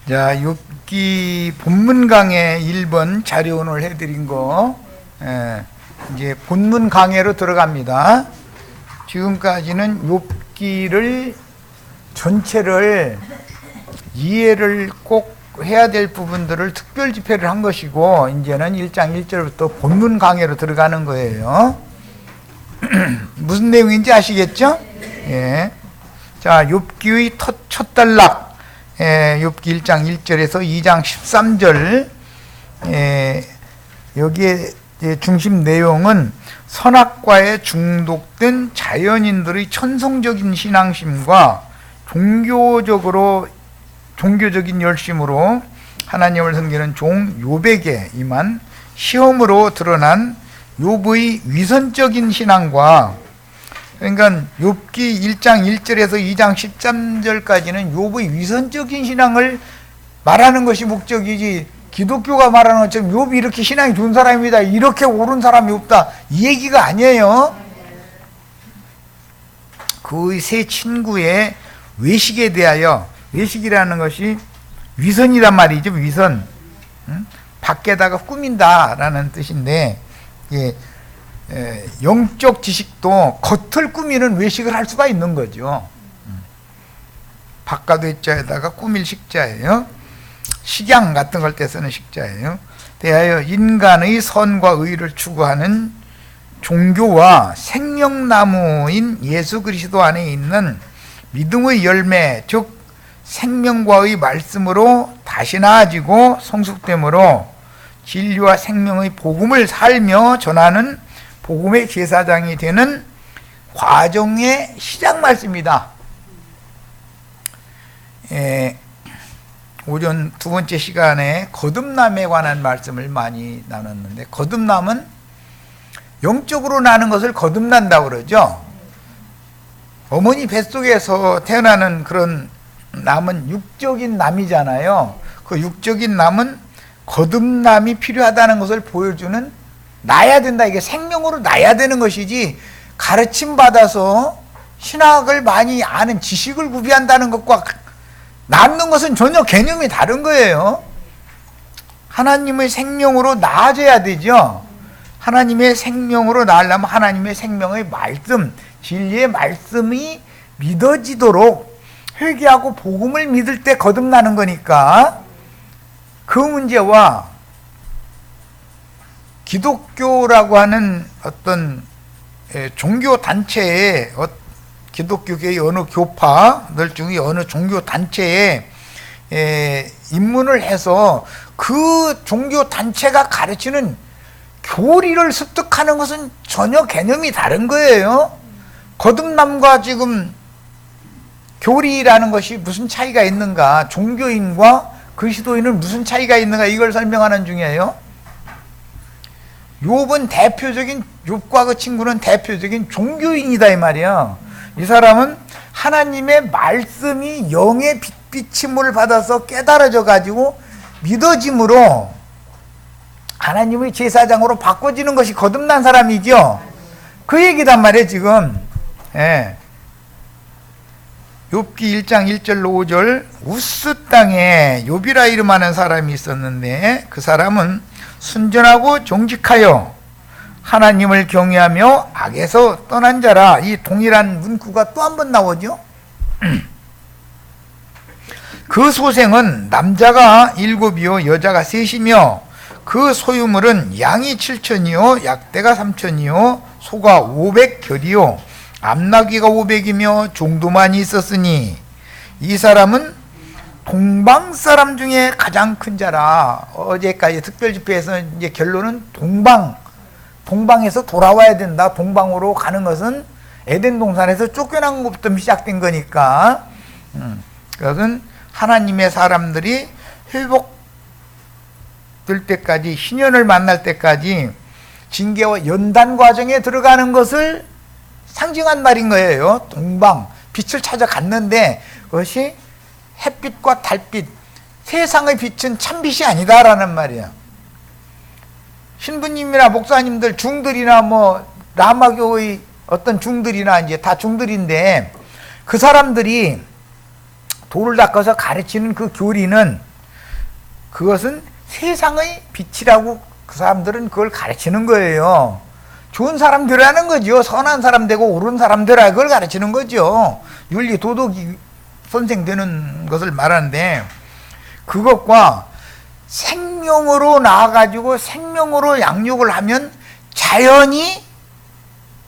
자, 욥기 본문 강해 1번 자료원을 해드린 거, 이제 본문 강해로 들어갑니다. 지금까지는 욥기를 전체를 이해를 꼭 해야 될 부분들을 특별 집회를 한 것이고, 이제는 1장 1절부터 본문 강해로 들어가는 거예요. 무슨 내용인지 아시겠죠? 예. 자, 욥기의 첫 단락, 욥기 1장 1절에서 2장 13절, 여기에 중심 내용은 선악과에 중독된 자연인들의 천성적인 신앙심과 종교적인 열심으로 하나님을 섬기는 종 욥에게 임한 시험으로 드러난 욥의 위선적인 신앙과, 그러니까 욥기 1장 1절에서 2장 13절까지는 욥의 위선적인 신앙을 말하는 것이 목적이지, 기독교가 말하는 것처럼 욥이 이렇게 신앙이 좋은 사람이다, 이렇게 옳은 사람이 없다, 이 얘기가 아니에요. 그의 세 친구의 외식에 대하여, 외식이라는 것이 위선이란 말이죠. 위선, 밖에다가 꾸민다라는 뜻인데, 영적 지식도 겉을 꾸미는 외식을 할 수가 있는 거죠. 바깥외자에다가 꾸밀 식자예요. 식양 같은 걸 때 쓰는 식자예요. 대하여 인간의 선과 의를 추구하는 종교와 생명나무인 예수 그리스도 안에 있는 믿음의 열매, 즉 생명과의 말씀으로 다시 나아지고 성숙됨으로 진리와 생명의 복음을 살며 전하는 복음의 제사장이 되는 과정의 시작 말씀이다. 오전 두 번째 시간에 거듭남에 관한 말씀을 많이 나눴는데, 거듭남은 영적으로 나는 것을 거듭난다고 그러죠. 어머니 뱃속에서 태어나는 그런 남은 육적인 남이잖아요. 그 육적인 남은 거듭남이 필요하다는 것을 보여주는, 나야 된다, 이게 생명으로 나야 되는 것이지, 가르침 받아서 신학을 많이 아는 지식을 구비한다는 것과 남는 것은 전혀 개념이 다른 거예요. 하나님의 생명으로 나아져야 되죠. 하나님의 생명으로 나으려면 하나님의 생명의 말씀, 진리의 말씀이 믿어지도록 회개하고 복음을 믿을 때 거듭나는 거니까, 그 문제와 기독교라고 하는 어떤 종교 단체의, 기독교계의 어느 교파들 중에 어느 종교 단체에 입문을 해서 그 종교 단체가 가르치는 교리를 습득하는 것은 전혀 개념이 다른 거예요. 거듭남과 지금 교리라는 것이 무슨 차이가 있는가, 종교인과 그리스도인은 무슨 차이가 있는가, 이걸 설명하는 중이에요. 욥과 그 친구는 대표적인 종교인이다 이 말이야. 이 사람은 하나님의 말씀이 영의 빛비침을 받아서 깨달아져 가지고 믿어짐으로 하나님의 제사장으로 바꿔지는 것이 거듭난 사람이죠. 그 얘기단 말이에요 지금. 욥기 1장 1절로 5절, 우스 땅에 욥이라 이름하는 사람이 있었는데, 그 사람은 순전하고 정직하여 하나님을 경외하며 악에서 떠난 자라. 이 동일한 문구가 또 한 번 나오죠. 그 소생은 남자가 7이요 여자가 3이며 그 소유물은 양이 7천이요 약대가 3천이요 소가 500결이요 암나귀가 500이며 종도 많이 있었으니 이 사람은 동방 사람 중에 가장 큰 자라. 어제까지 특별집회에서 이제 결론은 동방에서 돌아와야 된다. 동방으로 가는 것은 에덴 동산에서 쫓겨난 것부터 시작된 거니까, 그것은 하나님의 사람들이 회복될 때까지, 신년을 만날 때까지 징계와 연단 과정에 들어가는 것을 상징한 말인 거예요. 동방, 빛을 찾아갔는데 그것이 햇빛과 달빛, 세상의 빛은 참빛이 아니다라는 말이야. 신부님이나 목사님들, 중들이나 라마교의 어떤 중들이나 이제 다 중들인데, 그 사람들이 돌을 닦아서 가르치는 그 교리는 그것은 세상의 빛이라고 그 사람들은 그걸 가르치는 거예요. 좋은 사람 되라는 거죠. 선한 사람 되고 옳은 사람 되라, 그걸 가르치는 거죠. 윤리 도덕이 선생 되는 것을 말하는데, 그것과 생명으로 나와가지고 생명으로 양육을 하면 자연히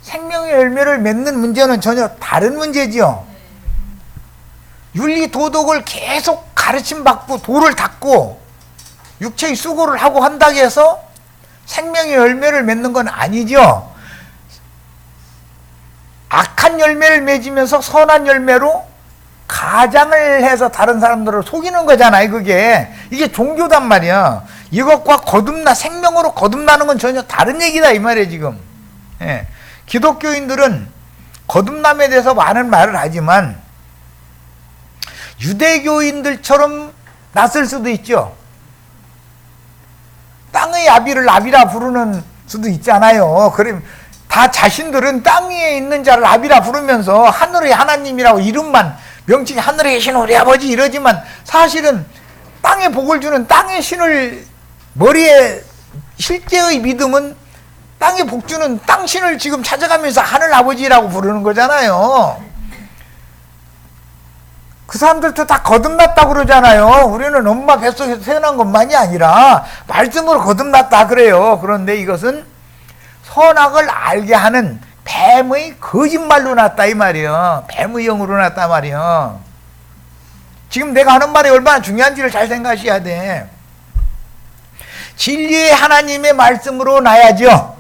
생명의 열매를 맺는 문제는 전혀 다른 문제지요. 윤리 도덕을 계속 가르침 받고 돌을 닦고 육체의 수고를 하고 한다고 해서 생명의 열매를 맺는 건 아니죠. 악한 열매를 맺으면서 선한 열매로 가장을 해서 다른 사람들을 속이는 거잖아요. 이게 종교단 말이야. 이것과 생명으로 거듭나는 건 전혀 다른 얘기다 이 말이에요 지금. 예. 기독교인들은 거듭남에 대해서 많은 말을 하지만 유대교인들처럼 낯설 수도 있죠. 땅의 아비를 아비라 부르는 수도 있잖아요. 그럼 다 자신들은 땅 위에 있는 자를 아비라 부르면서 하늘의 하나님이라고 이름만 명칭이 하늘에 계신 우리 아버지 이러지만, 사실은 땅에 복을 주는 땅의 신을, 머리에 실제의 믿음은 땅에 복 주는 땅신을 지금 찾아가면서 하늘 아버지라고 부르는 거잖아요. 그 사람들도 다 거듭났다고 그러잖아요. 우리는 엄마 뱃속에서 태어난 것만이 아니라 말씀으로 거듭났다 그래요. 그런데 이것은 선악을 알게 하는 뱀의 거짓말로 났다 이 말이에요. 뱀의 영으로 났다 말이에요. 지금 내가 하는 말이 얼마나 중요한지를 잘 생각하셔야 돼. 진리의 하나님의 말씀으로 나야죠.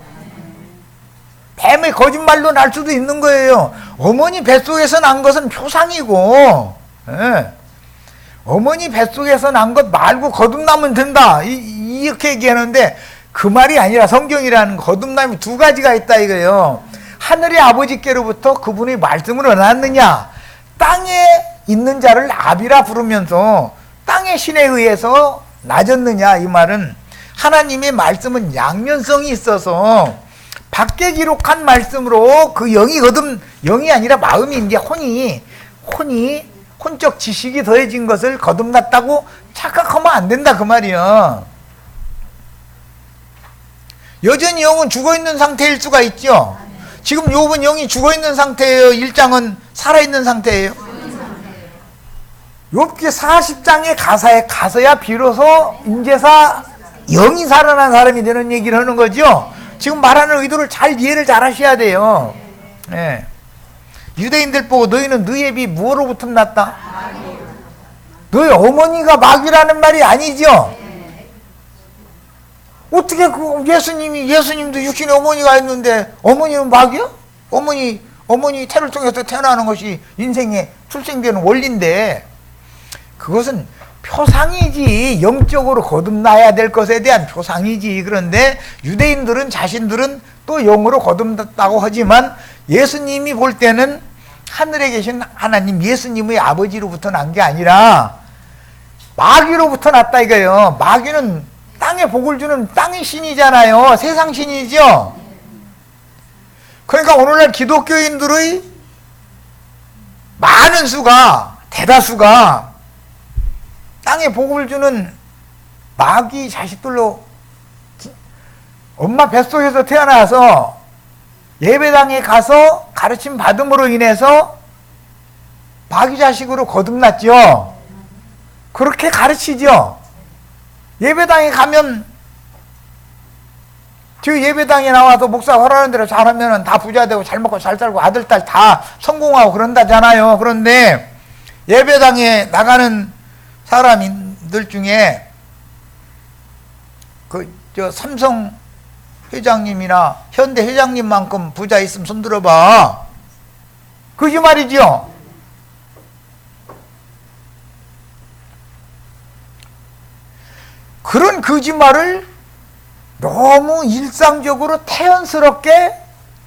뱀의 거짓말로 날 수도 있는 거예요. 어머니 뱃속에서 난 것은 표상이고, 예. 어머니 뱃속에서 난 것 말고 거듭나면 된다 이렇게 얘기하는데, 그 말이 아니라 성경이라는 거듭남이 두 가지가 있다 이거예요. 하늘의 아버지께로부터 그분의 말씀을 얻었느냐, 땅에 있는 자를 아비라 부르면서 땅의 신에 의해서 낮았느냐. 이 말은 하나님의 말씀은 양면성이 있어서 밖에 기록한 말씀으로 그 영이 아니라 마음이 이제 혼적 지식이 더해진 것을 거듭났다고 착각하면 안 된다 그 말이야. 여전히 영은 죽어있는 상태일 수가 있죠. 지금 욥은 영이 죽어있는 상태예요? 1장은 살아있는 상태예요? 욥기 40장의 가사에 가서야 비로소 인제사 영이 살아난 사람이 되는 얘기를 하는 거죠. 지금 말하는 의도를 이해를 잘 하셔야 돼요. 예. 유대인들 보고 너희는 너희 애비 무엇으로부터 났다? 너희 어머니가 마귀라는 말이 아니죠. 어떻게 예수님도 육신의 어머니가 있는데 어머니는 마귀야? 어머니 태를 통해서 태어나는 것이 인생의 출생되는 원리인데, 그것은 표상이지, 영적으로 거듭나야 될 것에 대한 표상이지. 그런데 유대인들은 자신들은 또 영으로 거듭났다고 하지만 예수님이 볼 때는 하늘에 계신 하나님 예수님의 아버지로부터 난 게 아니라 마귀로부터 났다 이거예요. 마귀는 땅에 복을 주는 땅의 신이잖아요. 세상 신이죠. 그러니까 오늘날 기독교인들의 많은 수가, 대다수가 땅에 복을 주는 마귀 자식들로, 엄마 뱃속에서 태어나서 예배당에 가서 가르침 받음으로 인해서 마귀 자식으로 거듭났죠. 그렇게 가르치죠. 예배당에 가면, 저 예배당에 나와서 목사 허락하는 대로 잘하면 다 부자 되고 잘 먹고 잘 살고 아들 딸 다 성공하고 그런다잖아요. 그런데 예배당에 나가는 사람들 중에 삼성 회장님이나 현대 회장님만큼 부자 있으면 손 들어봐. 거짓말이죠. 그런 거짓말을 너무 일상적으로 태연스럽게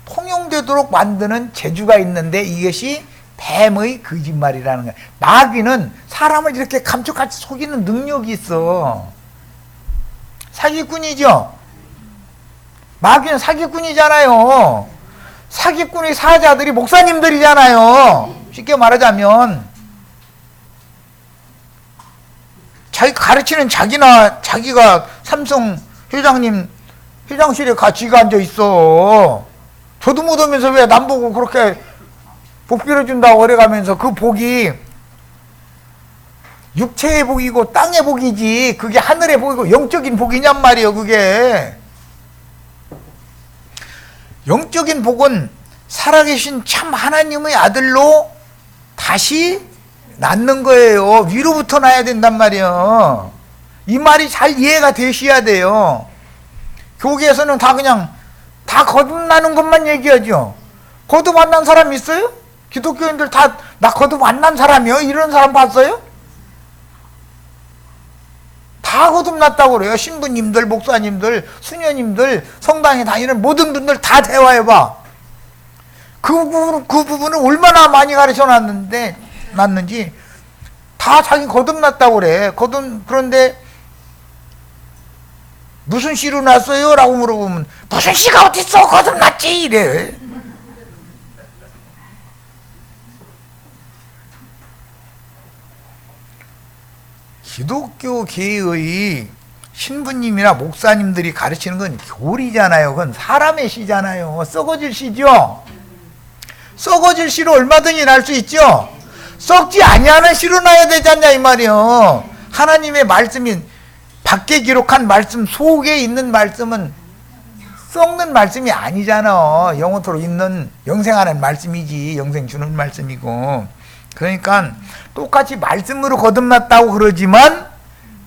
통용되도록 만드는 재주가 있는데, 이것이 뱀의 거짓말이라는 거예요. 마귀는 사람을 이렇게 감쪽같이 속이는 능력이 있어. 사기꾼이죠. 마귀는 사기꾼이잖아요. 사기꾼의 사자들이 목사님들이잖아요. 쉽게 말하자면 자기 가르치는 자기가 삼성 회장실에 같이 앉아 있어. 저도 못 오면서 왜 남 보고 그렇게 복 빌어준다고 그래가면서 그 복이 육체의 복이고 땅의 복이지 그게 하늘의 복이고 영적인 복이냔 말이에요. 그게 영적인 복은 살아계신 참 하나님의 아들로 다시 낳는 거예요. 위로부터 낳아야 된단 말이에요. 이 말이 잘 이해가 되셔야 돼요. 교계에서는 다 그냥 다 거듭나는 것만 얘기하죠. 거듭 안 난 사람 있어요? 기독교인들 다 나 거듭 안 난 사람이요? 이런 사람 봤어요? 다 거듭났다고 그래요. 신부님들, 목사님들, 수녀님들, 성당에 다니는 모든 분들 다 대화해봐. 그 부분을 얼마나 많이 가르쳐 놨는지 다 자기 거듭났다고 그래. 그런데 무슨 씨로 났어요? 라고 물어보면 무슨 씨가 어딨어? 거듭났지 이래. 기독교계의 신부님이나 목사님들이 가르치는 건 교리잖아요. 그건 사람의 씨잖아요. 썩어질 씨죠. 썩어질 씨로 얼마든지 날 수 있죠. 썩지 아니하는 씨로 나야 되지 않냐 이 말이요. 하나님의 말씀이 밖에 기록한 말씀 속에 있는 말씀은 썩는 말씀이 아니잖아. 영원토록 있는 영생하는 말씀이지. 영생 주는 말씀이고. 그러니까 똑같이 말씀으로 거듭났다고 그러지만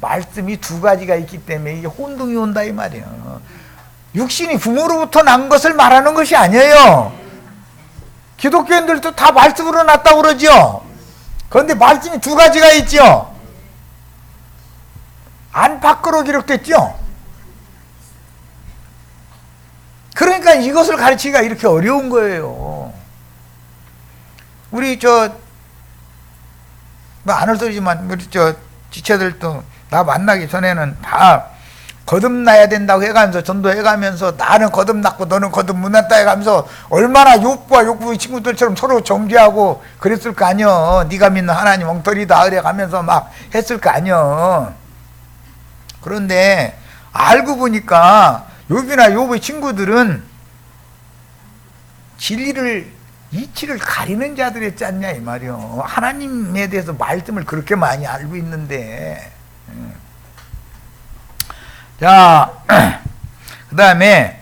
말씀이 두 가지가 있기 때문에 이게 혼동이 온다 이 말이에요. 육신이 부모로부터 난 것을 말하는 것이 아니에요. 기독교인들도 다 말씀으로 났다고 그러죠. 그런데 말씀이 두 가지가 있죠. 안팎으로 기록됐죠. 그러니까 이것을 가르치기가 이렇게 어려운 거예요. 우리 안을 소리지만 우리 지체들도 나 만나기 전에는 다 거듭나야 된다고 해가면서 전도해가면서 나는 거듭났고 너는 거듭 못 났다 해가면서 얼마나 욥과 욥의 친구들처럼 서로 정죄하고 그랬을 거 아니여. 네가 믿는 하나님 엉터리다 그래가면서 막 했을 거 아니여. 그런데 알고 보니까 욥이나 욥의 친구들은 진리를 이치를 가리는 자들이었지 않냐 이 말이요. 하나님에 대해서 말씀을 그렇게 많이 알고 있는데. 자, 그 다음에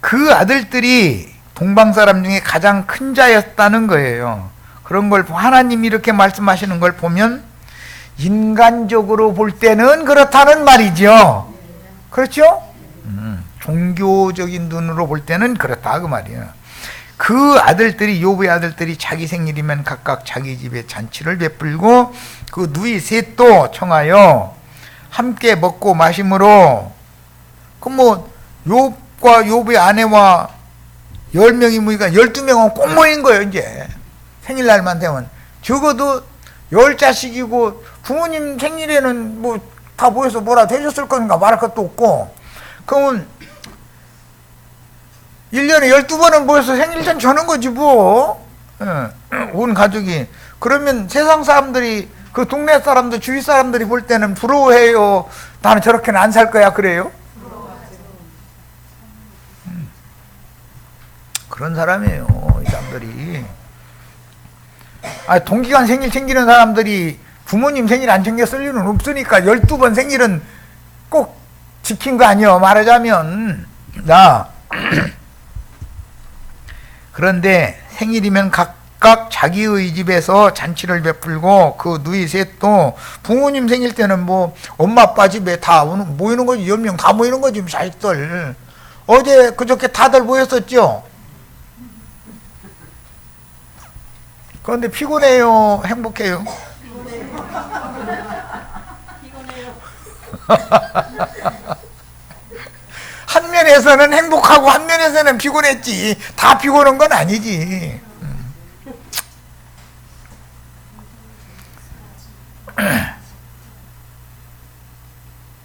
그 아들들이 동방 사람 중에 가장 큰 자였다는 거예요. 그런 걸 하나님이 이렇게 말씀하시는 걸 보면 인간적으로 볼 때는 그렇다는 말이죠. 그렇죠? 종교적인 눈으로 볼 때는 그렇다 그 말이에요. 그 아들들이 욥의 아들들이 자기 생일이면 각각 자기 집에 잔치를 베풀고 그 누이 셋도 청하여 함께 먹고 마심으로 욥과 욥의 아내와 10명이 모이니까 12명은 꼭 모인 거예요. 이제 생일날만 되면 적어도 10자식이고 부모님 생일에는 뭐 다 모여서 뭐라 해줬을 건가 말할 것도 없고 그러면 1년에 12번은 모여서 생일잔치 하는 거지 뭐. 온 가족이. 그러면 세상 사람들이 그 동네 사람들 주위 사람들이 볼 때는 부러워해요. 나는 저렇게는 안 살 거야 그래요? 그런 사람이에요 이 사람들이. 동기간 생일 챙기는 사람들이 부모님 생일 안 챙겼을 일은 없으니까 12번 생일은 꼭 지킨 거 아니에요 말하자면. 그런데 생일이면 각각 자기의 집에서 잔치를 베풀고 그 누이 셋도 부모님 생일 때는 뭐 엄마 아빠 집에 다 모이는 거지. 10명 다 모이는 거지 자식들. 어제 그저께 다들 모였었죠. 그런데 피곤해요 행복해요? 피곤해요. 한 면에서는 행복하고 한 면에서는 피곤했지. 다 피곤한 건 아니지.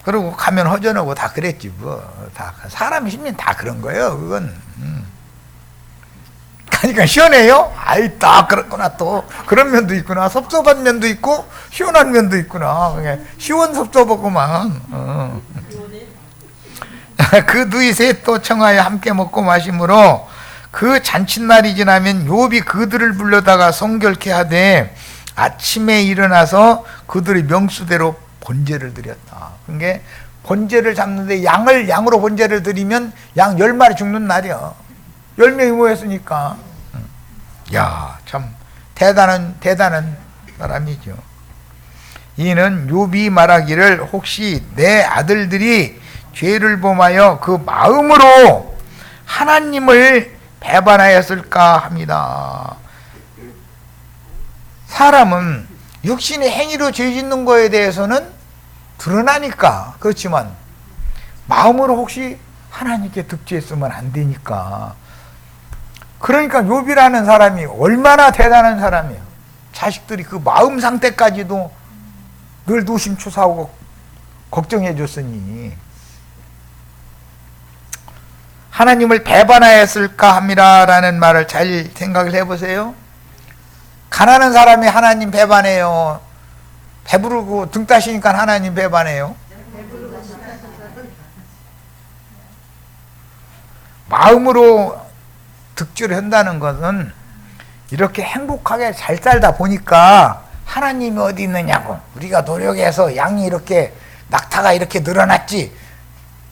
그리고 가면 허전하고 다 그랬지 뭐. 다 사람 심리는 다 그런 거예요 그건. 가니까 시원해요? 아이, 딱 그렇구나. 또 그런 면도 있구나. 섭섭한 면도 있고 시원한 면도 있구나. 시원섭섭하구만. 그 두이 셋 또 청하여 함께 먹고 마심으로 그 잔칫날이 지나면 욥이 그들을 불러다가 성결케 하되 아침에 일어나서 그들의 명수대로 번제를 드렸다. 그게 번제를 잡는데 양으로 번제를 드리면 양 10마리 죽는 날이야. 10명이 모였으니까. 야, 참 대단한 사람이죠. 이는 욥이 말하기를 혹시 내 아들들이 죄를 범하여 그 마음으로 하나님을 배반하였을까 합니다. 사람은 육신의 행위로 죄 짓는 거에 대해서는 드러나니까 그렇지만 마음으로 혹시 하나님께 득죄했으면 안 되니까. 그러니까 욥이라는 사람이 얼마나 대단한 사람이에요. 자식들이 그 마음 상태까지도 늘 노심초사하고 걱정해 줬으니 하나님을 배반하였을까 합니다라는 말을 잘 생각을 해보세요. 가난한 사람이 하나님 배반해요? 배부르고 등 따시니까 하나님 배반해요? 마음으로 득주를 한다는 것은 이렇게 행복하게 잘 살다 보니까 하나님이 어디 있느냐고, 우리가 노력해서 양이 이렇게 낙타가 이렇게 늘어났지,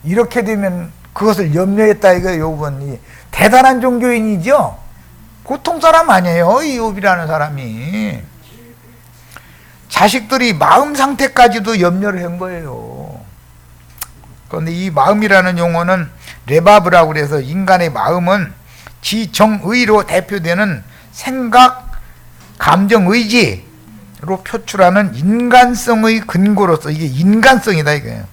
이렇게 되면 그것을 염려했다 이거예요. 욥은 대단한 종교인이죠. 보통 사람 아니에요, 이 욥이라는 사람이. 자식들이 마음 상태까지도 염려를 한 거예요. 그런데 이 마음이라는 용어는 레바브라고 그래서 인간의 마음은 지정의로 대표되는 생각, 감정, 의지로 표출하는 인간성의 근거로서, 이게 인간성이다 이거예요.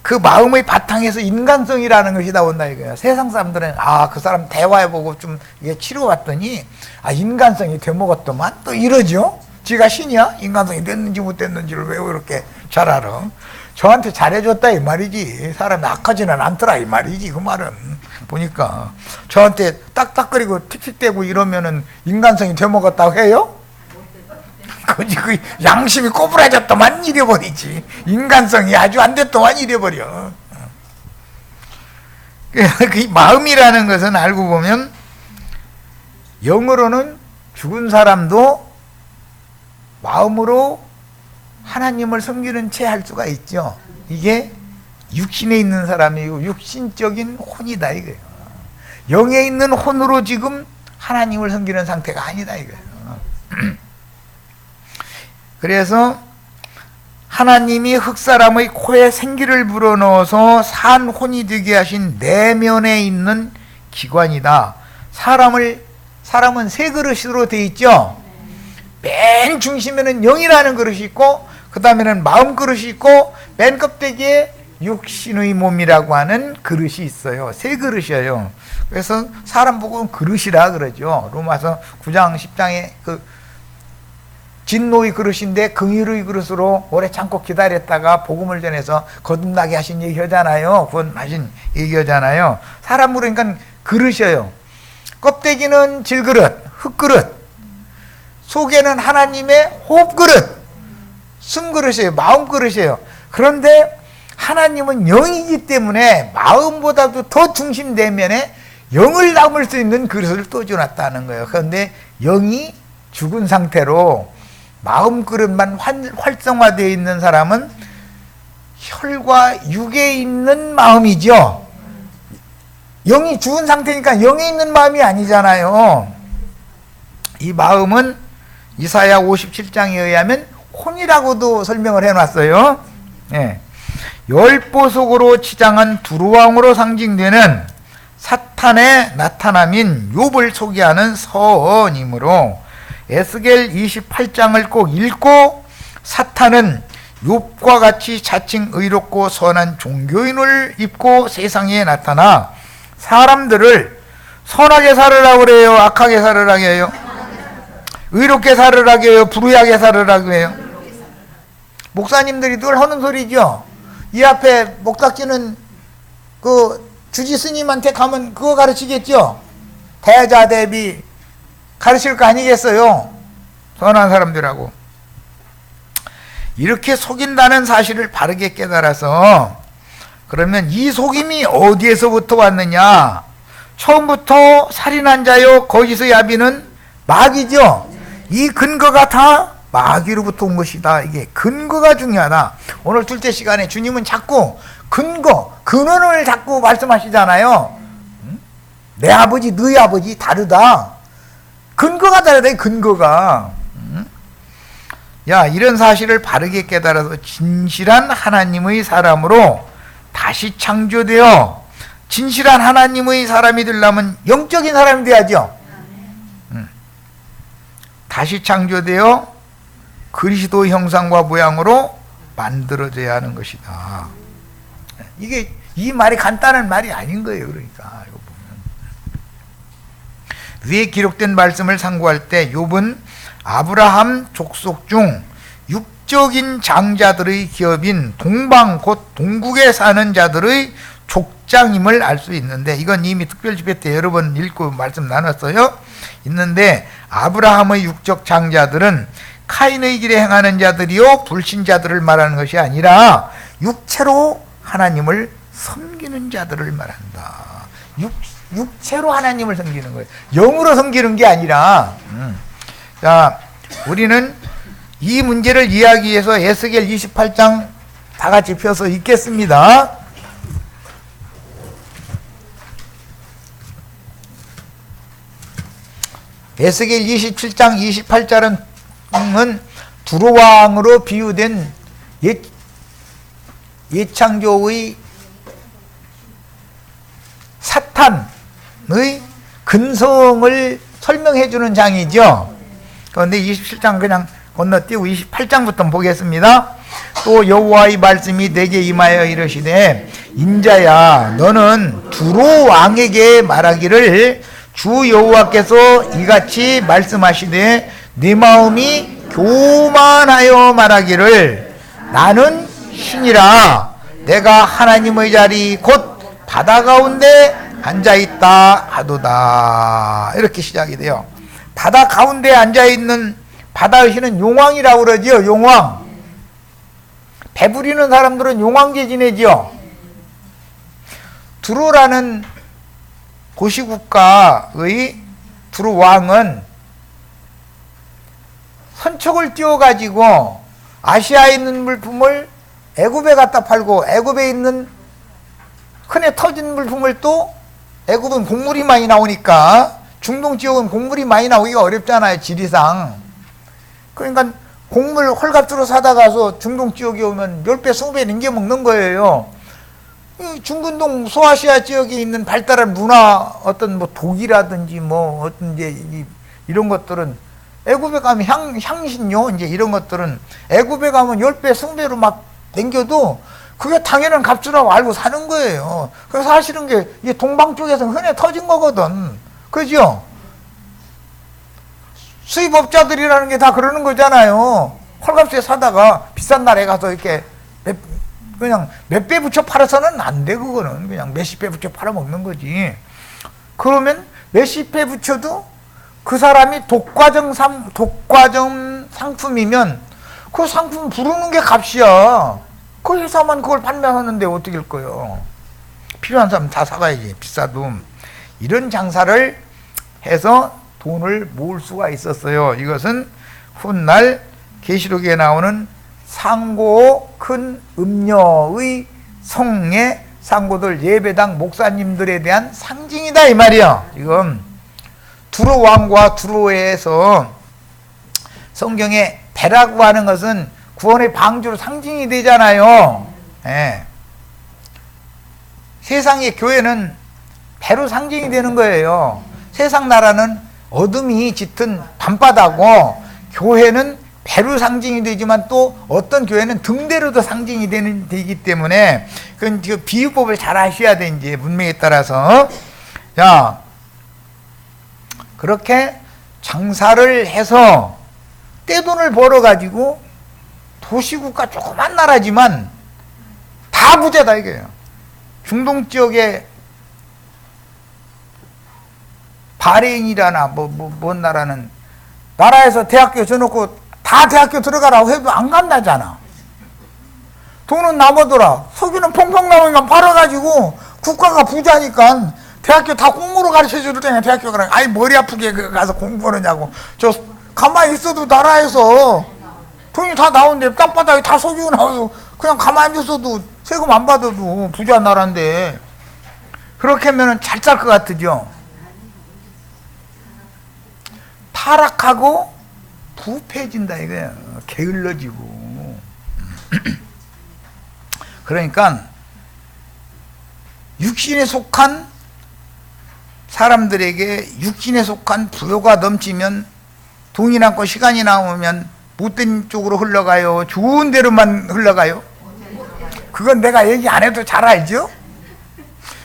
그 마음의 바탕에서 인간성이라는 것이 나온다 이거예요. 세상 사람들은 그 사람 대화해보고 좀 이게 치료받더니 인간성이 되먹었더만 또 이러죠. 지가 신이야? 인간성이 됐는지 못 됐는지를 왜 이렇게 잘 알아? 저한테 잘해줬다 이 말이지. 사람이 악하지는 않더라 이 말이지. 그 말은 보니까 저한테 딱딱거리고 틱틱대고 이러면은 인간성이 되먹었다고 해요? 그 양심이 꼬부라졌더만 잃어버리지. 인간성이 아주 안 됐더만 잃어버려. 그 마음이라는 것은 알고 보면 영어로는 죽은 사람도 마음으로 하나님을 섬기는 채 할 수가 있죠. 이게 육신에 있는 사람이고 육신적인 혼이다 이거예요. 영에 있는 혼으로 지금 하나님을 섬기는 상태가 아니다 이거예요. 그래서 하나님이 흑사람의 코에 생기를 불어넣어서 산 혼이 되게 하신 내면에 있는 기관이다. 사람은 세 그릇으로 되어 있죠. 맨 중심에는 영이라는 그릇이 있고, 그 다음에는 마음 그릇이 있고, 맨 껍데기에 육신의 몸이라고 하는 그릇이 있어요. 세 그릇이에요. 그래서 사람 보고 그릇이라 그러죠. 로마서 9장 10장에 진노의 그릇인데 긍휼의 그릇으로 오래 참고 기다렸다가 복음을 전해서 거듭나게 하신 얘기하잖아요. 구원하신 얘기하잖아요. 사람으로 그러니까 그릇이에요. 껍데기는 질그릇, 흙그릇, 속에는 하나님의 호흡그릇, 숨그릇이에요. 마음그릇이에요. 그런데 하나님은 영이기 때문에 마음보다도 더 중심 내면에 영을 담을 수 있는 그릇을 또 줘놨다는 거예요. 그런데 영이 죽은 상태로 마음 그릇만 활성화되어 있는 사람은 혈과 육에 있는 마음이죠. 영이 죽은 상태니까 영에 있는 마음이 아니잖아요. 이 마음은 이사야 57장에 의하면 혼이라고도 설명을 해놨어요. 예. 열보석으로 치장한 두루왕으로 상징되는 사탄의 나타남인 욥을 소개하는 서언이므로 에스겔 28장을 꼭 읽고 사탄은 욥과 같이 자칭 의롭고 선한 종교인을 입고 세상에 나타나 사람들을 선하게 살으라고 그래요? 악하게 살으라고 해요? 의롭게 살으라고 해요? 불의하게 살으라고 해요? 목사님들이 늘 하는 소리죠. 이 앞에 목탁지는 주지 스님한테 가면 그거 가르치겠죠? 대자대비 가르칠 거 아니겠어요? 선한 사람들하고. 이렇게 속인다는 사실을 바르게 깨달아서, 그러면 이 속임이 어디에서부터 왔느냐? 처음부터 살인한 자요 거기서 야비는 마귀죠. 이 근거가 다 마귀로부터 온 것이다. 이게 근거가 중요하다. 오늘 둘째 시간에 주님은 자꾸 근원을 자꾸 말씀하시잖아요. 내 아버지, 너희 아버지 다르다. 근거가 다르다. 근거가. 야, 이런 사실을 바르게 깨달아서 진실한 하나님의 사람으로 다시 창조되어 진실한 하나님의 사람이 되려면 영적인 사람이 돼야죠. 다시 창조되어 그리스도 형상과 모양으로 만들어져야 하는 것이다. 이게 이 말이 간단한 말이 아닌 거예요. 그러니까 이거 보면 위에 기록된 말씀을 상고할 때 욥은 아브라함 족속 중 육적인 장자들의 기업인 동방 곧 동국에 사는 자들의 족장임을 알 수 있는데, 이건 이미 특별집회 때 여러 번 읽고 말씀 나눴어요. 있는데 아브라함의 육적 장자들은 카인의 길에 행하는 자들이요 불신자들을 말하는 것이 아니라 육체로 하나님을 섬기는 자들을 말한다. 육체로 하나님을 섬기는 거예요. 영으로 섬기는 게 아니라. 자, 우리는 이 문제를 이해하기 위해서 에스겔 28장 다 같이 펴서 읽겠습니다. 에스겔 27장 28절은 두로왕으로 비유된 예창조의 사탄의 근성을 설명해 주는 장이죠. 그런데 27장 그냥 건너뛰고 28장부터 보겠습니다. 또 여호와의 말씀이 내게 임하여 이르시되 인자야 너는 두로 왕에게 말하기를 주 여호와께서 이같이 말씀하시되 네 마음이 교만하여 말하기를 나는 신이라 내가 하나님의 자리 곧 바다 가운데 앉아있다 하도다. 이렇게 시작이 돼요. 바다 가운데 앉아있는 바다의 신은 용왕이라고 그러지요. 용왕. 배부리는 사람들은 용왕제 지내지요. 두로라는 도시국가의 두로 왕은 선척을 띄워가지고 아시아에 있는 물품을 애굽에 갖다 팔고 애굽에 있는 큰애 터진 물품을 또 애굽은 곡물이 많이 나오니까 중동 지역은 곡물이 많이 나오기가 어렵잖아요. 지리상. 그러니까 곡물 헐값으로 사다 가서 중동 지역에 오면 10배, 20배 넘겨 먹는 거예요. 중근동 소아시아 지역에 있는 발달한 문화, 어떤 뭐 독이라든지 뭐 어떤 이제 이런 것들은 애굽에 가면 향신료 이제 이런 것들은 애굽에 가면 10배, 20배로 막 남겨도 그게 당연한 값이라고 알고 사는 거예요. 그래서 사실은 게 동방 쪽에서 흔해 터진 거거든. 그죠? 수입업자들이라는 게 다 그러는 거잖아요. 헐값에 사다가 비싼 날에 가서 이렇게 그냥 몇 배 붙여 팔아서는 안 돼. 그거는 그냥 몇십 배 붙여 팔아먹는 거지. 그러면 몇십 배 붙여도 그 사람이 독과점 상품이면 그 상품 부르는 게 값이야. 그 회사만 그걸 판매하는데 어떻게 할 거예요? 필요한 사람 다 사가야지. 비싸도. 이런 장사를 해서 돈을 모을 수가 있었어요. 이것은 훗날 계시록에 나오는 상고 큰 음녀의 성의 상고들 예배당 목사님들에 대한 상징이다 이 말이야. 지금 두로 왕과 두로에서 성경에 배라고 하는 것은 구원의 방주로 상징이 되잖아요. 예. 세상의 교회는 배로 상징이 되는 거예요. 세상 나라는 어둠이 짙은 밤바다고 교회는 배로 상징이 되지만 또 어떤 교회는 등대로도 상징이 되기 때문에 그 비유법을 잘 아셔야 돼. 이제 문명에 따라서. 자, 그렇게 장사를 해서 떼돈을 벌어가지고 도시국가 조그만 나라지만 다 부자다 이거예요. 중동 지역에 바레인이라나 뭔 나라는 나라에서 대학교 줘놓고 다 대학교 들어가라고 해도 안 간다잖아. 돈은 남아더라. 석유는 펑펑 나오니까 팔아가지고 국가가 부자니까 대학교 다 공무로 가르쳐줄 때냐 대학교 가라. 아니 머리 아프게 가서 공부하느냐고. 저 가만히 있어도 나라에서 돈이 다 나오는데 땅바닥에 다 석유 나와서 그냥 가만히 있어도 세금 안 받아도 부자 나라인데 그렇게 하면 잘 살 것 같으죠. 타락하고 부패해진다 이거야. 게을러지고. 그러니까 육신에 속한 사람들에게 육신에 속한 부요가 넘치면 돈이 남고 시간이 남으면 못된 쪽으로 흘러가요? 좋은 데로만 흘러가요? 그건 내가 얘기 안 해도 잘 알죠?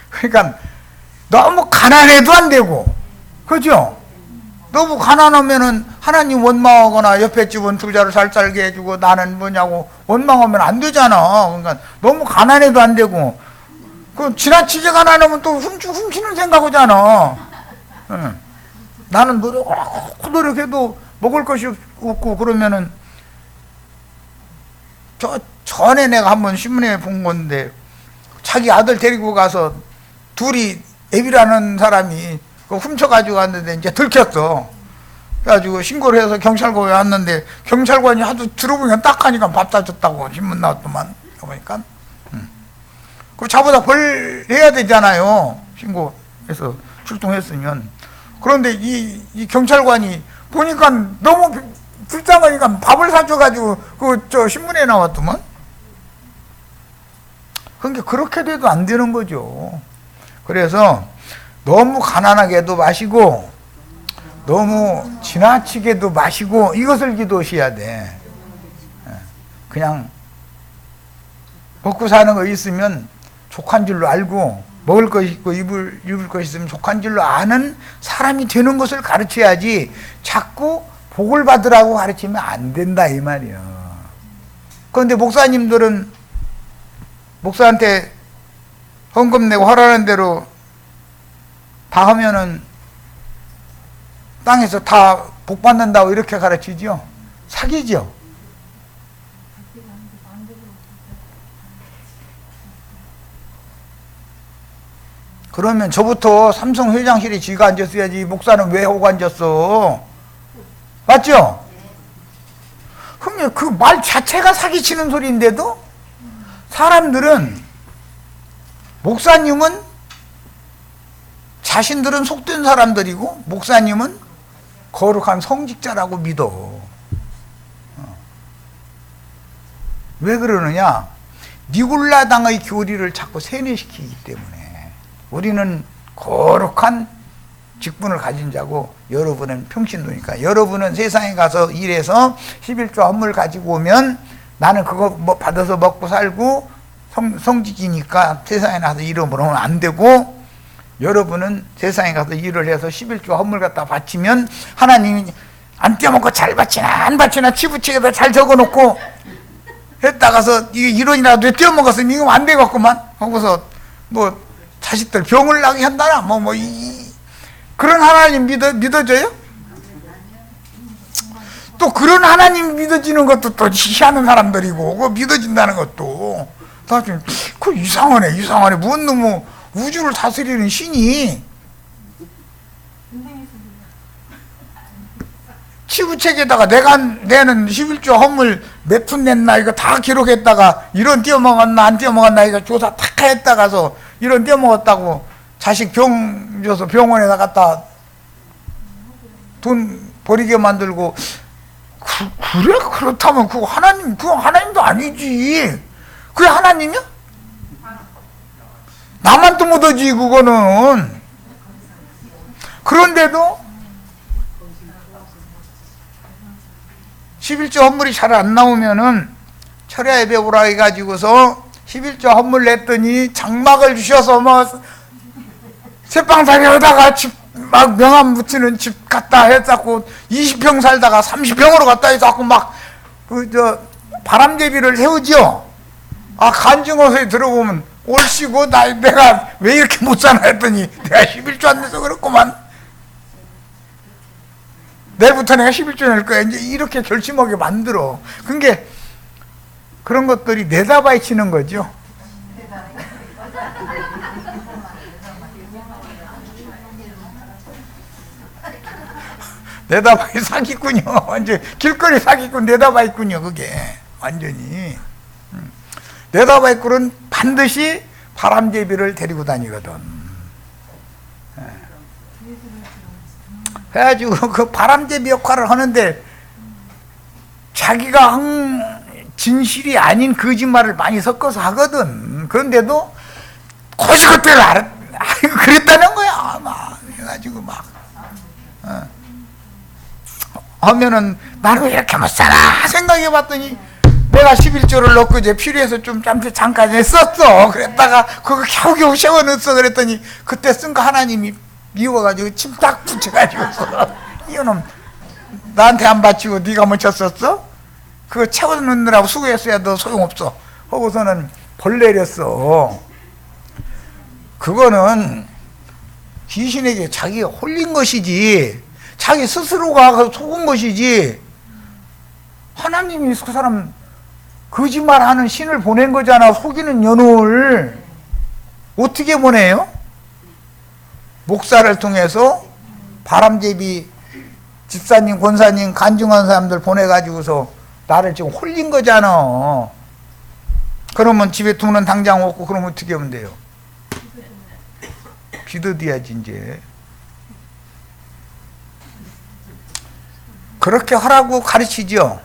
그러니까 너무 가난해도 안 되고, 그죠? 너무 가난하면은 하나님 원망하거나 옆에 집은 부자로 잘 살게 해주고 나는 뭐냐고 원망하면 안 되잖아. 그러니까 너무 가난해도 안 되고, 그 지나치게 가난하면 또 훔치는 생각하잖아. 응. 나는 노력해도 먹을 것이 없고 그러면은 전에 내가 한번 신문에 본 건데 자기 아들 데리고 가서 둘이 애비라는 사람이 훔쳐가지고 왔는데 이제 들켰어. 그래가지고 신고를 해서 경찰관에 왔는데 경찰관이 하도 들어보니까 딱 하니까 밥 사줬다고 신문 나왔더만. 보니까 그 자보다 벌 해야 되잖아요. 신고해서 출동했으면. 그런데 이 경찰관이 보니까 너무 불쌍하니까 밥을 사줘가지고 저 신문에 나왔더만. 그러니까 그렇게 돼도 안 되는 거죠. 그래서 너무 가난하게도 마시고 너무 지나치게도 마시고 이것을 기도하셔야 돼. 그냥 먹고 사는 거 있으면 족한 줄로 알고 먹을 것 있고 입을 것 있으면 족한 줄로 아는 사람이 되는 것을 가르쳐야지 자꾸 복을 받으라고 가르치면 안 된다 이 말이야. 그런데 목사님들은 목사한테 헌금 내고 허락하는 대로 다 하면은 땅에서 다 복 받는다고 이렇게 가르치죠. 사기죠. 그러면 저부터 삼성 회장실에 지가 앉았어야지 목사는 왜 오고 앉았어? 맞죠? 그럼 그 말 자체가 사기치는 소리인데도 사람들은 목사님은 자신들은 속된 사람들이고 목사님은 거룩한 성직자라고 믿어. 왜 그러느냐? 니골라당의 교리를 자꾸 세뇌시키기 때문에. 우리는 거룩한 직분을 가진 자고 여러분은 평신도니까. 여러분은 세상에 가서 일해서 11조 헌물 가지고 오면 나는 그거 받아서 먹고 살고 성직이니까 세상에 나가서 일을 하면 안 되고, 여러분은 세상에 가서 일을 해서 11조 헌물 갖다 바치면 하나님이 안 떼어먹고 잘 바치나 안 바치나 치부책에다 잘 적어놓고 했다가서 이게 1원이라도 떼어먹었으면 이거 안 되겠구만 하고서 뭐 자식들 병을 나게 한다나 그런 하나님 믿어져요? 또 그런 하나님 믿어지는 것도 또 희한한 사람들이고 그거 믿어진다는 것도 나중에 그 이상하네. 뭔 놈의 우주를 다스리는 신이 치부책에다가 내가 내는 11조 헌물 몇 푼 냈나 이거 다 기록했다가 이런 떼어먹었나 안 떼어먹었나 이거 조사 탁 했다가서 이런 떼어먹었다고 자식 병 줘서 병원에다 갖다 돈 버리게 만들고 그래? 그렇다면 그거 하나님도 아니지. 그게 하나님이야? 나만 또 못하지 그거는. 그런데도 11조 헌물이 잘 안 나오면은 철야 예배 오라 해가지고서 11조 헌물 냈더니 장막을 주셔서 새빵살이하다가 집 막 명함 붙이는 집 갖다 해갖고 20평 살다가 30평으로 갖다 해갖고 바람제비를 해오죠. 간증어서에 들어보면 올시고 내가 왜 이렇게 못 사나 했더니 내가 11조 안 내서 그렇구만. 내일부터 내가 11조 낼 거야. 이제 이렇게 결심하게 만들어. 그게 그런 것들이 내다바이 치는 거죠. 내다바이 사기꾼이요. 완전 길거리 사기꾼 내다바이꾼이요. 그게 완전히. 내다바이꾼은 반드시 바람제비를 데리고 다니거든. 그래가지고 그 바람제비 역할을 하는데 자기가 진실이 아닌 거짓말을 많이 섞어서 하거든. 그런데도 고시 그때를 그랬다는 거야. 막 해가지고 막 하면은 나는 왜 이렇게 못 살아 생각해봤더니 내가 11조를 넣고 이제 필요해서 좀 잠깐 썼어. 그랬다가 그거 겨우겨우 세워 넣었어. 그랬더니 그때 쓴 거 하나님이 미워가지고 침 딱 붙여가지고 이놈 나한테 안 바치고 네가 먼저 썼어? 그거 채워 넣느라고 수고했어야 너 소용없어 하고서는 벌 내렸어. 그거는 귀신에게 자기가 홀린 것이지 자기 스스로가 속은 것이지 하나님이 그 사람 거짓말하는 신을 보낸 거잖아. 속이는 연호를 어떻게 보내요? 목사를 통해서 바람제비 집사님, 권사님, 간증한 사람들 보내가지고서 나를 지금 홀린 거잖아. 그러면 집에 돈은 당장 없고 그러면 어떻게 하면 돼요? 기도돼야지 이제. 그렇게 하라고 가르치죠.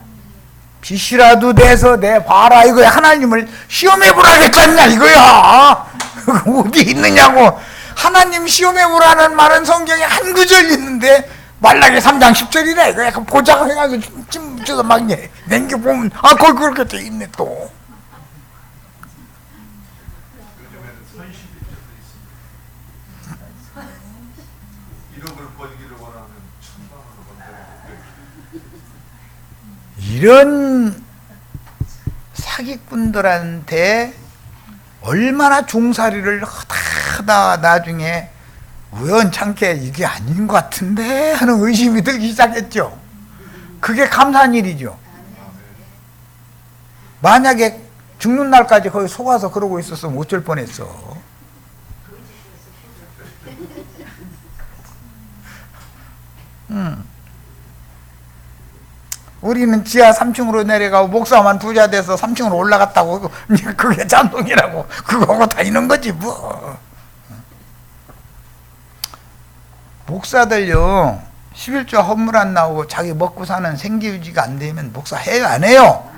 빛이라도 내서 내봐라 이거야. 하나님을 시험해보라 했잖냐 이거야. 어디 있느냐고. 하나님 시험해보라는 말은 성경에 한 구절 있는데 말라기 3장 10절이래 이거야. 보자고 해가지고 찜 묻혀서 막 냉겨보면 거기 그렇게 돼 있네 또. 이런 사기꾼들한테 얼마나 종살이를 하다 나중에 우연찮게 이게 아닌 것 같은데 하는 의심이 들기 시작했죠. 그게 감사한 일이죠. 만약에 죽는 날까지 거기 속아서 그러고 있었으면 어쩔 뻔했어. 우리는 지하 3층으로 내려가고 목사만 부자 돼서 3층으로 올라갔다고 그게 잠동이라고 그거하고 다니는 거지 뭐. 목사들요 11조 헌물 안 나오고 자기 먹고 사는 생계유지가 안 되면 목사 해요 안 해요?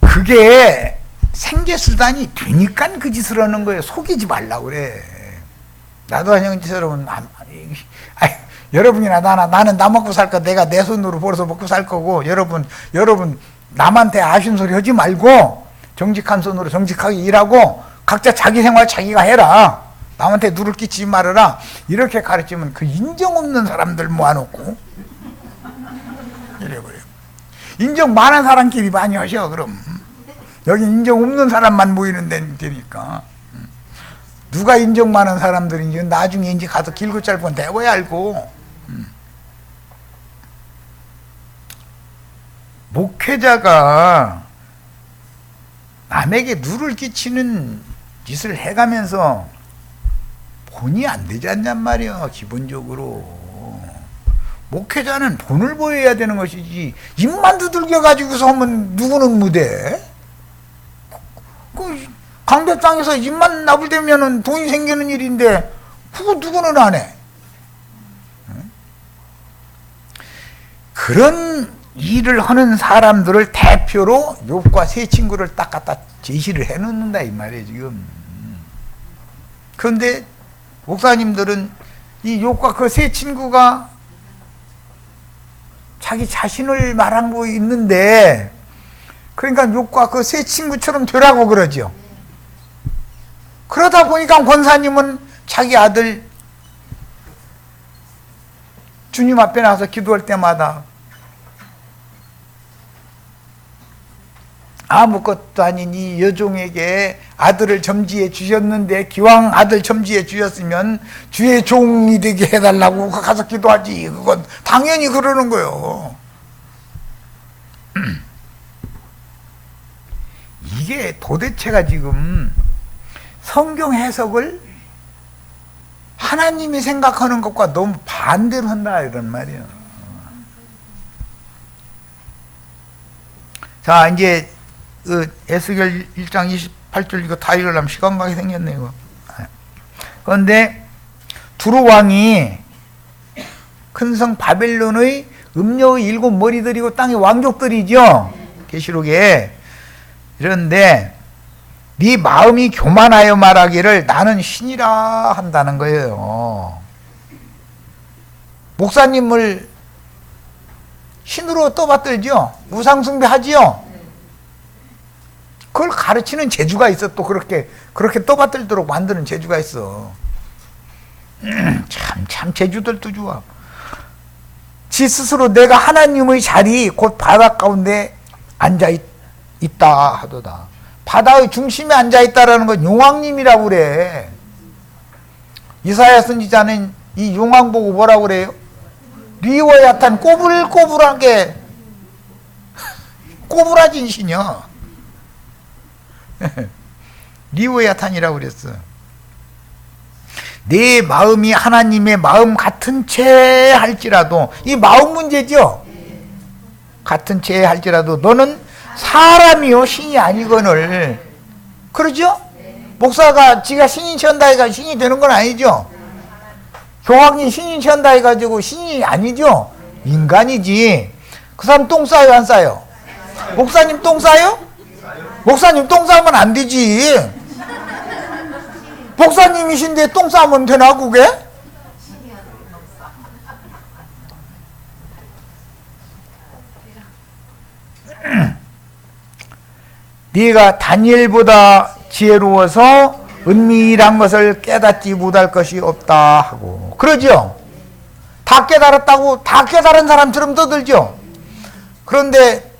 그게 생계수단이 되니까 그 짓을 하는 거예요. 속이지 말라고 그래. 나도 형제처럼 여러분이나 나는 나 먹고 살 거 내가 내 손으로 벌어서 먹고 살 거고 여러분 남한테 아쉬운 소리 하지 말고 정직한 손으로 정직하게 일하고 각자 자기 생활 자기가 해라. 남한테 누를 끼치지 말아라. 이렇게 가르치면 그 인정 없는 사람들 모아놓고 이래버려요. 인정 많은 사람끼리 많이 하셔. 그럼 여기 인정 없는 사람만 모이는 데니까. 누가 인정 많은 사람들인지 나중에 이제 가서 길고 짧은 대고야 알고. 목회자가 남에게 누를 끼치는 짓을 해가면서 본이 안 되지 않냔 말이야. 기본적으로 목회자는 본을 보여야 되는 것이지 입만 두들겨 가지고서 하면 누구는 무대. 그 강대땅에서 입만 나불대면은 돈이 생기는 일인데 그거 누구는 안 해. 그런 일을 하는 사람들을 대표로 욥과 세 친구를 딱 갖다 제시를 해놓는다 이 말이에요 지금. 그런데 목사님들은 이 욥과 그 세 친구가 자기 자신을 말하고 있는데 그러니까 욥과 그 세 친구처럼 되라고 그러죠. 그러다 보니까 권사님은 자기 아들 주님 앞에 나와서 기도할 때마다 아무것도 아닌 이 여종에게 아들을 점지해 주셨는데 기왕 아들 점지해 주셨으면 주의 종이 되게 해달라고 가서 기도하지. 그건 당연히 그러는 거예요. 이게 도대체가 지금 성경 해석을 하나님이 생각하는 것과 너무 반대로 한다 이런 말이에요. 자, 이제 에스겔 1장 28절 이거 다 읽으려면 시간 가게 생겼네 이거. 그런데 두루 왕이 큰 성 바벨론의 음녀의 7 머리들이고 땅의 왕족들이죠. 계시록에. 이런데 네 마음이 교만하여 말하기를 나는 신이라 한다는 거예요. 목사님을 신으로 떠받들죠. 우상숭배하지요. 그걸 가르치는 재주가 있어. 또 그렇게 떠받들도록 만드는 재주가 있어. 참 재주들도 좋아. 지 스스로 내가 하나님의 자리 곧 바다 가운데 앉아 있다 하도다. 바다의 중심에 앉아 있다라는 건 용왕님이라고 그래. 이사야 선지자는 이 용왕 보고 뭐라고 그래요? 리워야탄 꼬불꼬불하게 꼬부라진 신이요. 리워야탄이라고 그랬어. 내 마음이 하나님의 마음 같은 채 할지라도, 이 마음 문제죠. 같은 채 할지라도 너는 사람이요 신이 아니거늘. 그러죠? 목사가 지가 신인 체한다 해가 신이 되는 건 아니죠. 교황이 신인 체한다 해가지고 신이 아니죠. 인간이지. 그 사람 똥 싸요 안 싸요? 목사님 똥 싸요? 목사님 똥 싸면 안 되지. 목사님이신데 똥 싸면 되나 그게? 네가 다니엘보다 지혜로워서 은밀한 것을 깨닫지 못할 것이 없다 하고 그러죠. 다 깨달았다고 다 깨달은 사람처럼 떠들죠. 그런데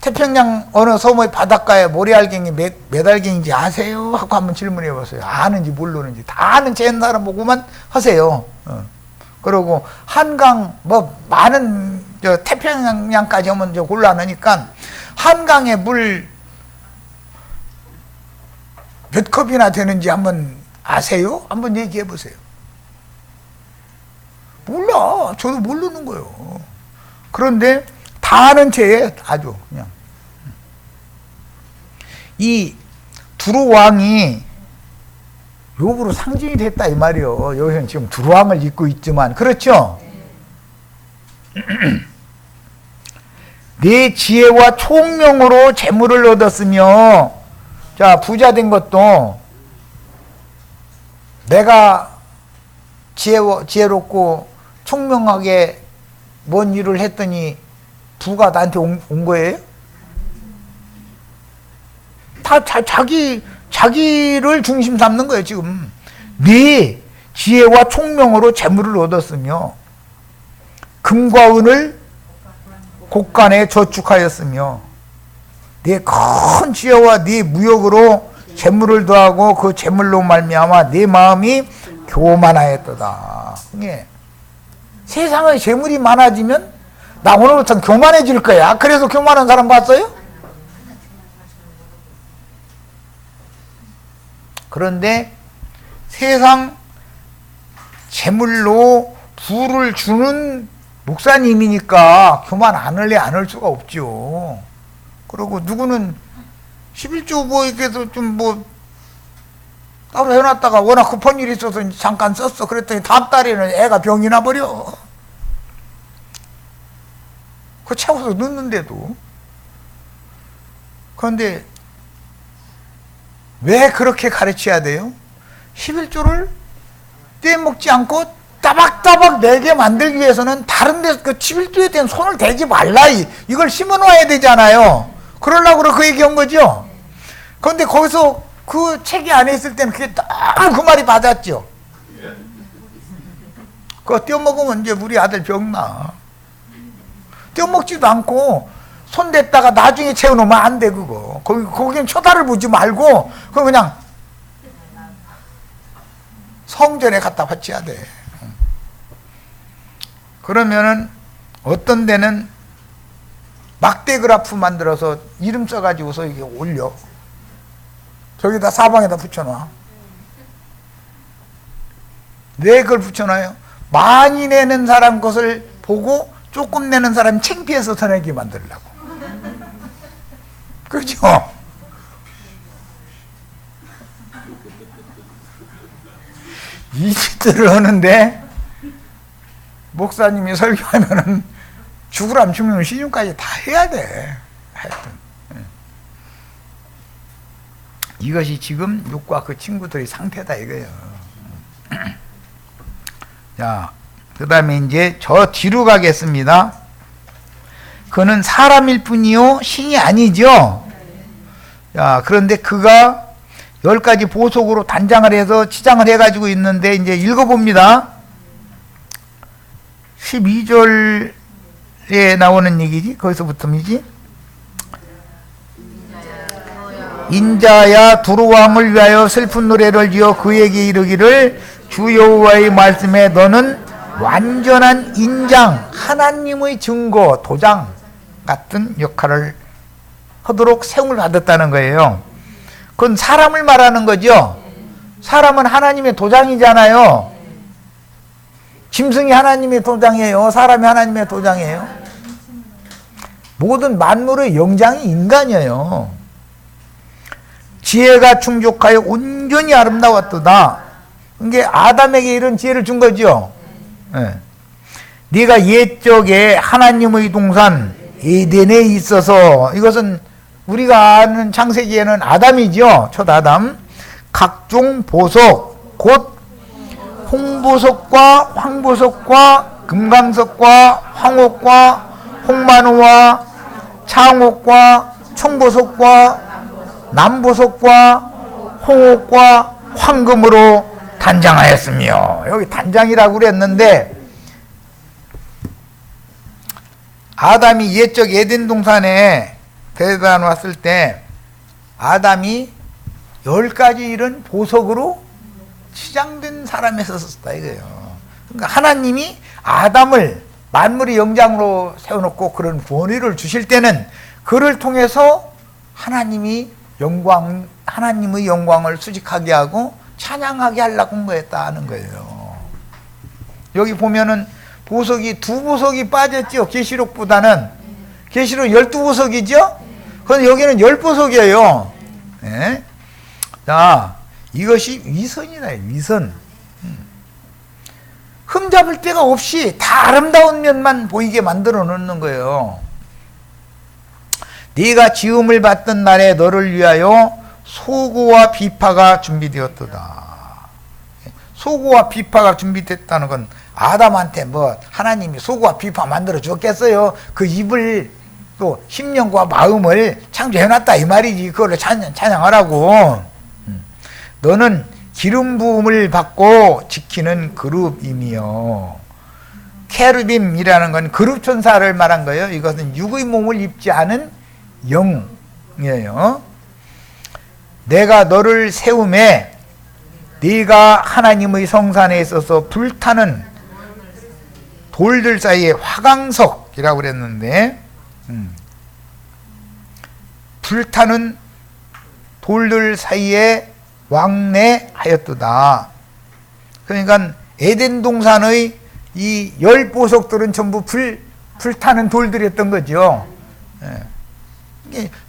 태평양 어느 섬의 바닷가에 모래알갱이 몇 알갱인지 아세요? 하고 한번 질문해 보세요. 아는지 모르는지 다 아는 제 사람 보고만 하세요. 그러고 한강 뭐 많은 태평양까지 오면 곤란하니까 한강에 물 몇 컵이나 되는지 한번 아세요? 한번 얘기해 보세요. 몰라. 저도 모르는 거예요. 그런데 다 아는 채에 아주 그냥 이 두루 왕이 욥으로 상징이 됐다 이 말이요. 여기는 지금 두루 왕을 입고 있지만 그렇죠? 내 지혜와 총명으로 재물을 얻었으며, 자 부자 된 것도 내가 지혜롭고 총명하게 뭔 일을 했더니 부가 나한테 온 거예요? 다 자기를 중심 삼는 거예요 지금. 네 지혜와 총명으로 재물을 얻었으며 금과 은을 곳간에 저축하였으며 네 큰 지혜와 네 무역으로 재물을 더하고 그 재물로 말미암아 네 마음이 교만하였도다. 예. 세상에 재물이 많아지면 나 오늘부터는 교만해질 거야. 그래서 교만한 사람 봤어요? 그런데 세상 재물로 부를 주는 목사님이니까 교만 안 할 수가 없죠. 그리고 누구는 11조 뭐 이렇게 해서 좀 뭐 따로 해놨다가 워낙 급한 일이 있어서 잠깐 썼어. 그랬더니 다음 달에는 애가 병이 나버려. 그거 채워서 넣는데도. 그런데 왜 그렇게 가르쳐야 돼요? 11조를 떼먹지 않고 따박따박 내게 만들기 위해서는 다른 데 그 11조에 대한 손을 대지 말라. 이걸 심어놔야 되잖아요. 그러려고 그 얘기한 거죠. 그런데 거기서 그 책이 안에 있을 때는 그게 딱 그 말이 맞았죠. 그거 떼어먹으면 이제 우리 아들 병나. 떼먹지도 않고 손댔다가 나중에 채워놓으면 안 돼. 그거 거기는 쳐다를 보지 말고 그거 그냥 성전에 갖다 바쳐야 돼. 그러면은 어떤 데는 막대그라프 만들어서 이름 써가지고서 이게 올려. 저기다 사방에다 붙여놔. 왜 그걸 붙여놔요? 많이 내는 사람 것을 보고 조금 내는 사람이 창피해서 더 내게 만들려고. 그렇죠? 이 짓들을 하는데 목사님이 설교하면은 죽으라면 죽으면 시중까지 다 해야 돼. 하여튼 이것이 지금 욕과 그 친구들의 상태다 이거예요. 자, 그 다음에 이제 저 뒤로 가겠습니다. 그는 사람일 뿐이요 신이 아니죠. 자, 그런데 그가 10가지 보석으로 단장을 해서 치장을 해가지고 있는데 이제 읽어봅니다. 12절에 나오는 얘기지? 거기서부터이지? 인자야 두루 왕을 위하여 슬픈 노래를 지어 그에게 이르기를 주 여호와의 말씀에 너는 완전한 인장, 하나님의 증거, 도장 같은 역할을 하도록 세움을 받았다는 거예요. 그건 사람을 말하는 거죠. 사람은 하나님의 도장이잖아요. 짐승이 하나님의 도장이에요. 사람이 하나님의 도장이에요. 모든 만물의 영장이 인간이에요. 지혜가 충족하여 온전히 아름다웠도다. 이게 아담에게 이런 지혜를 준 거죠. 네. 네가 옛적에 하나님의 동산 에덴에 있어서, 이것은 우리가 아는 창세기에는 아담이죠. 첫 아담. 각종 보석, 곧 홍보석과 황보석과 금강석과 황옥과 홍만호와 창옥과 청보석과 남보석과 홍옥과 황금으로 단장하였으며, 여기 단장이라고 그랬는데 아담이 옛적 에덴 동산에 데려다 놨을 때 아담이 10가지 이런 보석으로 치장된 사람이었었다 이거예요. 그러니까 하나님이 아담을 만물의 영장으로 세워놓고 그런 권위를 주실 때는 그를 통해서 하나님의 영광을 수직하게 하고 찬양하게 하려고 한 거였다는 거예요. 여기 보면은 보석이 2보석이 빠졌죠. 계시록보다는. 계시록 12보석이죠. 그런데 여기는 10보석이에요. 네. 자, 이것이 위선이다. 위선. 흠잡을 데가 없이 다 아름다운 면만 보이게 만들어 놓는 거예요. 네가 지음을 받던 날에 너를 위하여 소고와 비파가 준비되었도다. 소고와 비파가 준비됐다는 건 아담한테 뭐 하나님이 소고와 비파 만들어 줬겠어요? 그 입을 또 심령과 마음을 창조해놨다 이 말이지. 그걸 찬양하라고. 너는 기름 부음을 받고 지키는 그룹이며, 케르빔이라는 건 그룹 천사를 말한 거예요. 이것은 육의 몸을 입지 않은 영이에요. 내가 너를 세움에 네가 하나님의 성산에 있어서 불타는 돌들 사이에 화강석이라고 그랬는데, 불타는 돌들 사이에 왕래하였도다. 그러니까 에덴 동산의 이 10보석들은 전부 불타는 돌들이었던 거죠.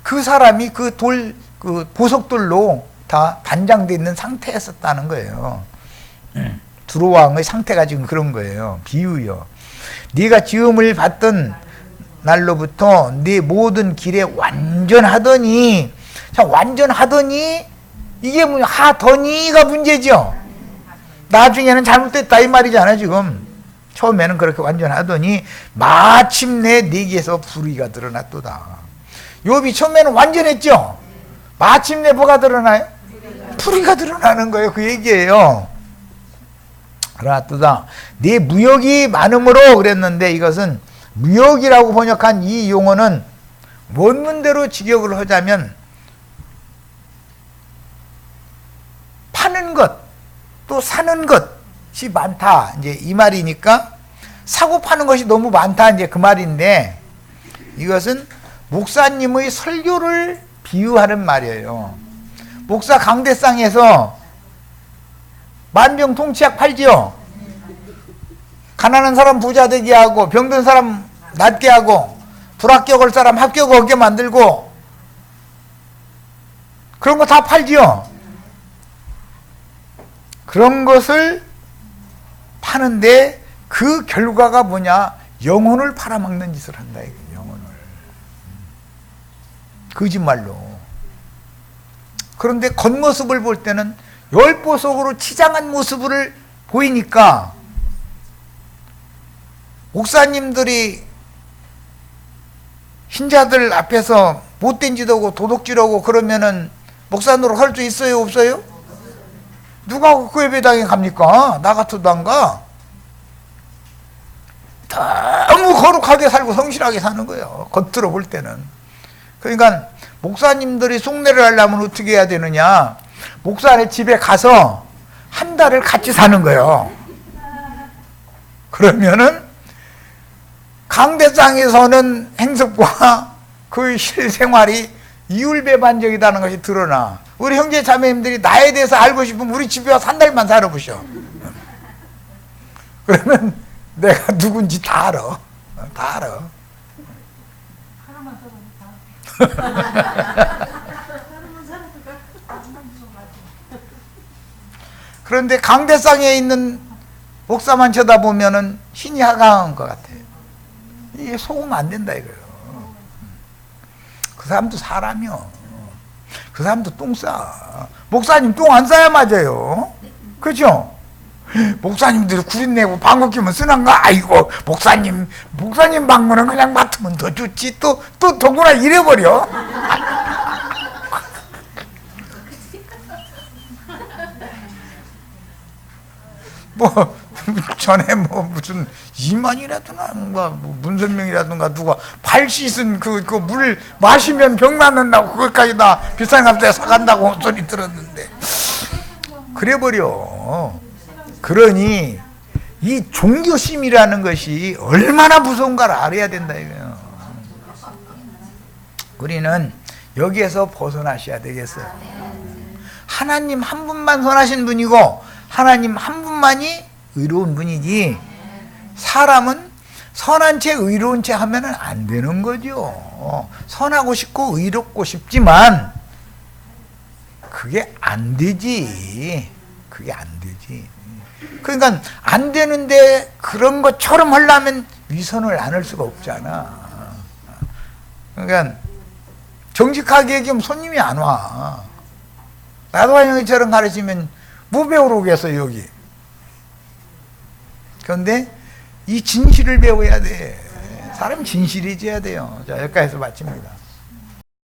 그 사람이 그 보석들로 다 단장되어 있는 상태였었다는 거예요. 두루왕의 상태가 지금 그런 거예요. 비유요. 네가 지음을 받던 날로부터 네 모든 길에 완전하더니, 자, 완전하더니 이게 뭐냐, 하더니가 문제죠. 나중에는 잘못됐다 이 말이잖아요. 지금 처음에는 그렇게 완전하더니 마침내 네게서 불의가 드러났도다. 욥이 처음에는 완전했죠. 마침내 뭐가 드러나요? 불의가 드러나는 거예요. 그 얘기예요. 드러났도다. 네 무역이 많음으로 그랬는데, 이것은 무역이라고 번역한 이 용어는 원문대로 직역을 하자면 파는 것, 또 사는 것이 많다. 이제 이 말이니까 사고 파는 것이 너무 많다. 이제 그 말인데 이것은 목사님의 설교를 비유하는 말이에요. 목사 강대상에서 만병통치약 팔지요. 가난한 사람 부자 되게 하고 병든 사람 낫게 하고 불합격 올 사람 합격하게 만들고 그런 거 다 팔지요. 그런 것을 파는데 그 결과가 뭐냐? 영혼을 팔아먹는 짓을 한다. 영혼을. 거짓말로. 그런데 겉모습을 볼 때는 열보석으로 치장한 모습을 보이니까 목사님들이 신자들 앞에서 못된 짓 하고 도둑질하고 그러면은 목사 노릇 할 수 있어요? 없어요? 누가 그 예배당에 갑니까? 나 같아도 안 가. 너무 거룩하게 살고 성실하게 사는 거예요. 겉으로 볼 때는. 그러니까 목사님들이 숭례를 하려면 어떻게 해야 되느냐? 목사의 집에 가서 한 달을 같이 사는 거예요. 그러면은 강대상에서는 행석과 그 실생활이 이율배반적이라는 것이 드러나. 우리 형제 자매님들이 나에 대해서 알고 싶으면 우리 집에 와서 한 달만 살아보셔. 그러면 내가 누군지 다 알아. 다 알아. 그런데 강대상에 있는 목사만 쳐다보면은 신이 하강한 것 같아요. 이게 속으면 안 된다 이거예요. 그 사람도 사람이요. 그 사람도 똥 싸. 목사님 똥 안 싸야 맞아요. 그죠? 목사님들이 구린내고 방귀 끼면 쓰는가? 아이고 목사님 방문은 그냥 맡으면 더 좋지. 또 더구나 이래버려. 뭐 전에 뭐 무슨 이만이라든가 뭐 문선명이라든가 누가 발 씻은 그 물 마시면 병 낫는다고 그것까지 다 비싼 값에 사간다고 소리 들었는데 그래버려. 그러니 이 종교심이라는 것이 얼마나 무서운가를 알아야 된다 이거예요. 우리는 여기에서 벗어나셔야 되겠어요. 하나님 한 분만 선하신 분이고 하나님 한 분만이 의로운 분이지 사람은 선한 채 의로운 채 하면은 안 되는 거죠. 선하고 싶고 의롭고 싶지만 그게 안 되지. 그게 안 되지. 그러니까 안 되는데 그런 것처럼 하려면 위선을 안 할 수가 없잖아. 그러니까 정직하게 얘기하면 손님이 안 와. 나도 형이처럼 가르치면 뭐 배우러 오겠어요 여기. 그런데 이 진실을 배워야 돼. 사람 진실해져야 돼요. 자, 여기까지 해서 마칩니다.